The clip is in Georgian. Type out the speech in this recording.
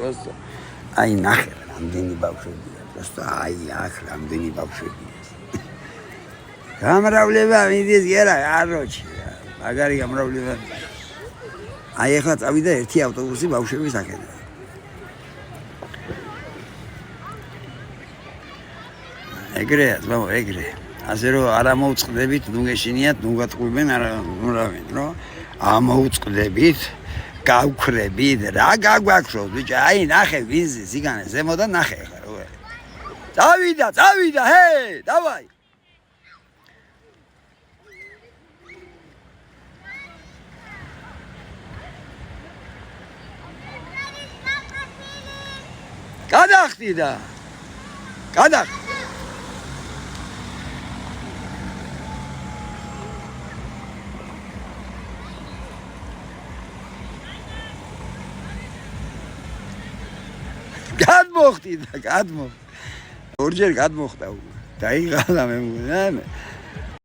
Просто აი ნახე რამდენი ბავშვებია. Просто აი აქ რამდენი ბავშვებია. გამრავლება მიდის გერა აროჩი. მაგარი გამრავლება. აი ახლა წავიდა ერთი ავტობუსი ბავშვების აქედან. ეგრეა, ზოგ ეგრე. ასე რომ არ ამოუწყდებით, ნუ გეშინიათ, ნუ გატყუებენ, ნუ რავენ, რომ ამოუწყდებით, გავქრებით, რა გაგვაქროთ, ბიჭო, აი ნახე ვინზე, ზიგანე, ზემოდან ნახე ხა, რო. წავიდა, ჰე, დავაი. გადახტიდა. გადმოხტიდა. ორჯერ გადმოხტა. დაიღალა მე მგონი.